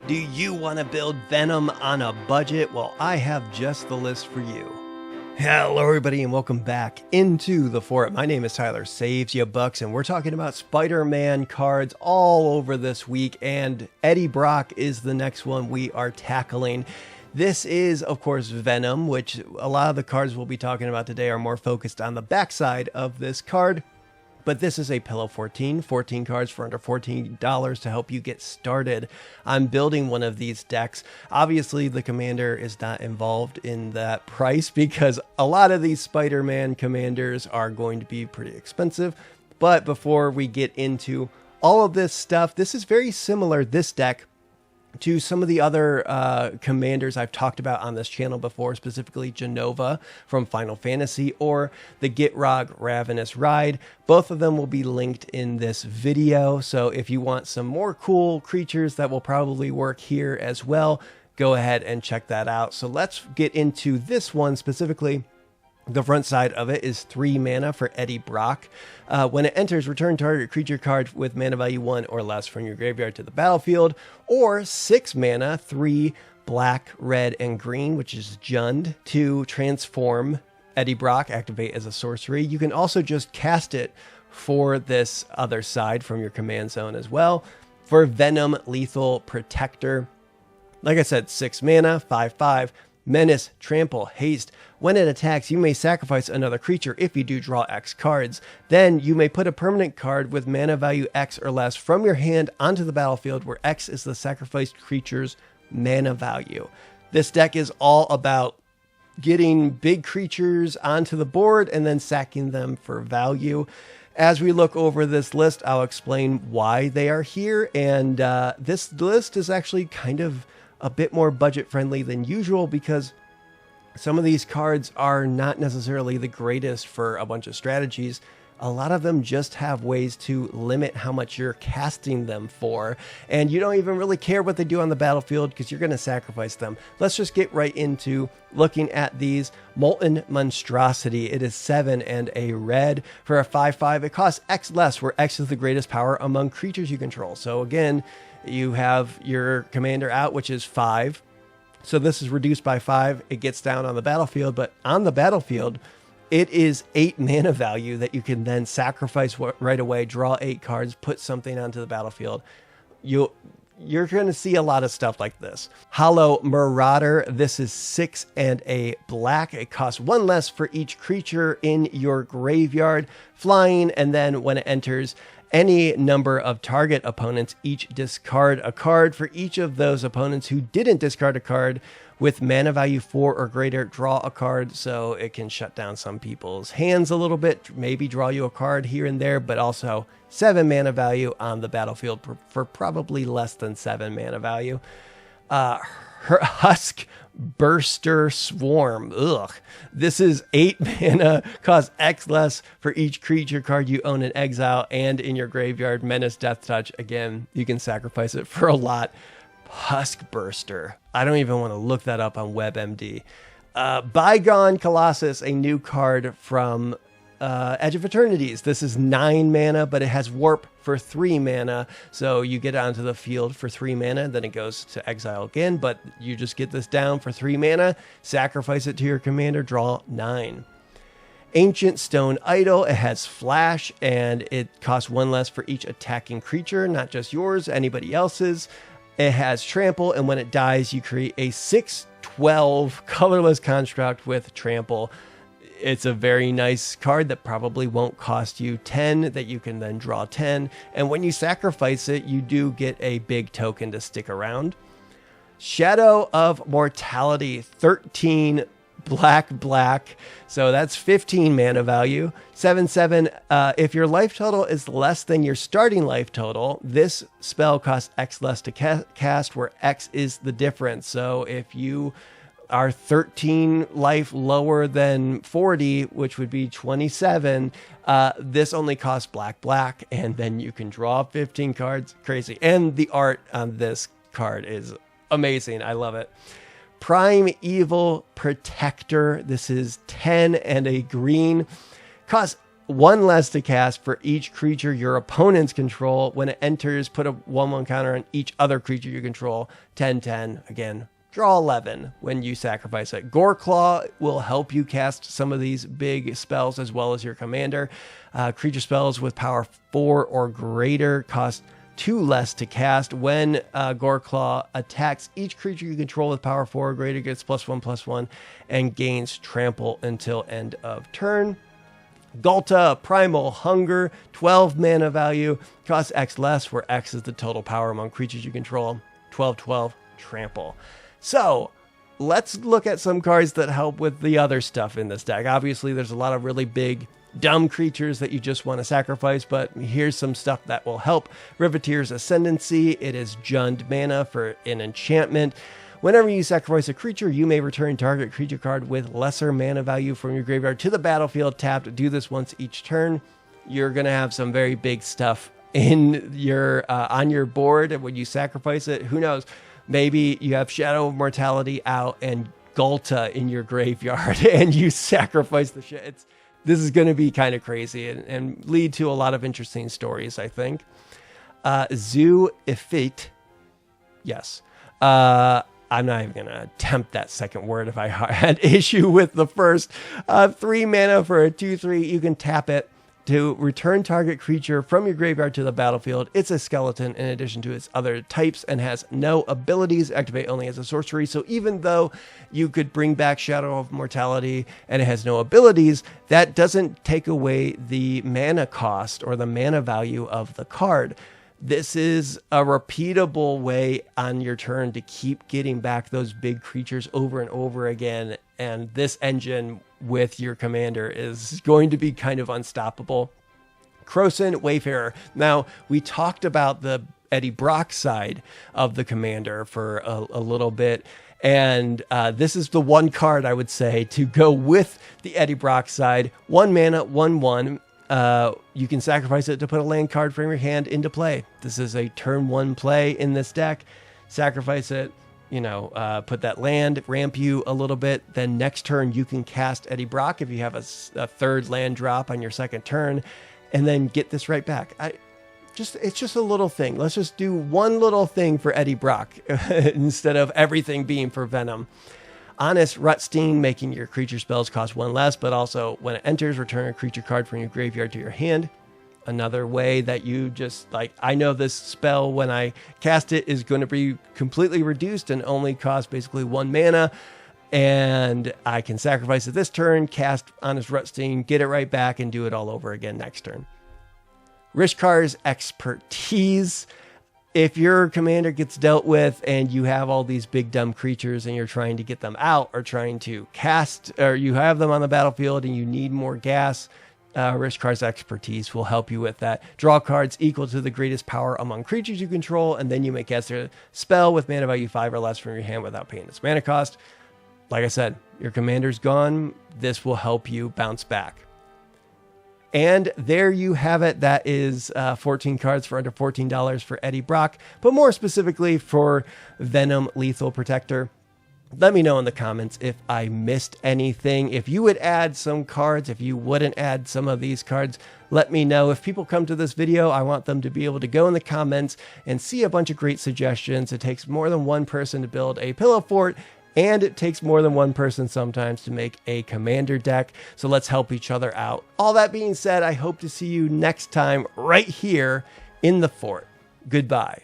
Do you want to build Venom on a budget? Well, I have just the list for you. Hello everybody and welcome back into the fort. My name is Tyler Saves Ya Bucks and we're talking about Spider-Man cards all over this week, and Eddie Brock is the next one we are tackling. This is, of course, Venom, which a lot of the cards we'll be talking about today are more focused on the backside of this card. But this is a Pillow 14 cards for under $14 to help you get started on building one of these decks. Obviously, the commander is not involved in that price because a lot of these Spider-Man commanders are going to be pretty expensive. But before we get into all of this stuff, this is very similar, this deck, to some of the other commanders I've talked about on this channel before, specifically Genova from Final Fantasy or the Gitrog Ravenous Ride. Both of them will be linked in this video, so if you want some more cool creatures that will probably work here as well, go ahead and check that out. So let's get into this one specifically. The front side of it is 3 mana for Eddie Brock. When it enters, return target creature card with mana value 1 or less from your graveyard to the battlefield, or 6 mana, 3 black, red, and green, which is Jund, to transform Eddie Brock, activate as a sorcery. You can also just cast it for this other side from your command zone as well. For Venom, Lethal Protector, like I said, 6 mana, 5/5. Menace, Trample, Haste. When it attacks, you may sacrifice another creature if you do draw X cards. Then you may put a permanent card with mana value X or less from your hand onto the battlefield, where X is the sacrificed creature's mana value. This deck is all about getting big creatures onto the board and then sacking them for value. As we look over this list, I'll explain why they are here, and this list is actually kind of a bit more budget friendly than usual because some of these cards are not necessarily the greatest for a bunch of strategies. A lot of them just have ways to limit how much you're casting them for, and you don't even really care what they do on the battlefield because you're going to sacrifice them. Let's just get right into looking at these. Molten Monstrosity. It is 7 and a red for a 5/5. It costs X less, where X is the greatest power among creatures you control. So again, you have your commander out, which is 5. So this is reduced by 5. It gets down on the battlefield, but on the battlefield, it is 8 mana value that you can then sacrifice right away, draw 8 cards, put something onto the battlefield. You're going to see a lot of stuff like this. Hollow Marauder. This is 6 and a black. It costs 1 less for each creature in your graveyard. Flying, and then when it enters, any number of target opponents each discard a card. For each of those opponents who didn't discard a card with mana value 4 or greater, draw a card. So it can shut down some people's hands a little bit, maybe draw you a card here and there, but also 7 mana value on the battlefield for probably less than 7 mana value. Her Husk Burster Swarm. Ugh. This is 8 mana, costs X less for each creature card you own in exile and in your graveyard. Menace, Death Touch. Again, you can sacrifice it for a lot. Husk Burster. I don't even want to look that up on WebMD. Bygone Colossus, a new card from Edge of Eternities. This is 9 mana, but it has Warp for 3 mana. So you get onto the field for 3 mana, then it goes to exile again, but you just get this down for 3 mana, sacrifice it to your commander, draw 9. Ancient Stone Idol. It has Flash, and it costs 1 less for each attacking creature, not just yours, anybody else's. It has Trample, and when it dies, you create a 6/12 colorless construct with Trample. It's a very nice card that probably won't cost you 10, that you can then draw 10. And when you sacrifice it, you do get a big token to stick around. Shadow of Mortality, 13 black. So that's 15 mana value. 7/7. If your life total is less than your starting life total, this spell costs X less to cast, where X is the difference. So if you are 13 life lower than 40, which would be 27, this only costs black, and then you can draw 15 cards. Crazy. And the art on this card is amazing. I love it. Primeval Protector. This is 10 and a green. Costs 1 less to cast for each creature your opponents control. When it enters, put a 1/1 counter on each other creature you control. 10/10. Again, draw 11 when you sacrifice it. Goreclaw will help you cast some of these big spells as well as your commander. Creature spells with power 4 or greater cost 2 less to cast. When Goreclaw attacks, each creature you control with power 4 or greater gets +1/+1 and gains trample until end of turn. Ghalta, Primal Hunger, 12 mana value, costs X less, where X is the total power among creatures you control. 12/12, Trample. So, let's look at some cards that help with the other stuff in this deck. Obviously, there's a lot of really big, dumb creatures that you just want to sacrifice, but here's some stuff that will help. Riveteer's Ascendancy, it is Jund mana for an enchantment. Whenever you sacrifice a creature, you may return target creature card with lesser mana value from your graveyard to the battlefield tapped. Do this once each turn. You're going to have some very big stuff in your on your board when you sacrifice it. Who knows? Maybe you have Shadow of Mortality out and Ghalta in your graveyard and you sacrifice the shit. This is going to be kind of crazy and lead to a lot of interesting stories, I think. Zoo Effete. Yes. I'm not even going to attempt that second word if I had issue with the first. 3 mana for a 2/3. You can tap it to return target creature from your graveyard to the battlefield. It's a skeleton in addition to its other types and has no abilities. Activate only as a sorcery. So even though you could bring back Shadow of Mortality and it has no abilities, that doesn't take away the mana cost or the mana value of the card. This is a repeatable way on your turn to keep getting back those big creatures over and over again. And this engine with your commander is going to be kind of unstoppable. Krosan Wayfarer. Now, we talked about the Eddie Brock side of the commander for a little bit. And this is the one card I would say to go with the Eddie Brock side. 1 mana, 1/1. You can sacrifice it to put a land card from your hand into play. This is a turn 1 play in this deck. Sacrifice it, put that land, ramp you a little bit. Then next turn you can cast Eddie Brock if you have a third land drop on your second turn, and then get this right back. It's just a little thing. Let's just do one little thing for Eddie Brock instead of everything being for Venom. Honest Rutstein, making your creature spells cost 1 less, but also when it enters, return a creature card from your graveyard to your hand. Another way that you just, I know this spell, when I cast it, is going to be completely reduced and only cost basically 1 mana. And I can sacrifice it this turn, cast Honest Rutstein, get it right back, and do it all over again next turn. Rishkar's Expertise. If your commander gets dealt with and you have all these big dumb creatures and you're trying to get them out or trying to cast, or you have them on the battlefield and you need more gas, Rishkar's Expertise will help you with that. Draw cards equal to the greatest power among creatures you control, and then you may cast a spell with mana value 5 or less from your hand without paying its mana cost. Like I said, your commander's gone. This will help you bounce back. And there you have it. That is 14 cards for under $14 for Eddie Brock, but more specifically for Venom Lethal Protector. Let me know in the comments if I missed anything. If you would add some cards, if you wouldn't add some of these cards, let me know. If people come to this video, I want them to be able to go in the comments and see a bunch of great suggestions. It takes more than one person to build a pillow fort, and it takes more than one person sometimes to make a commander deck. So let's help each other out. All that being said, I hope to see you next time right here in the fort. Goodbye.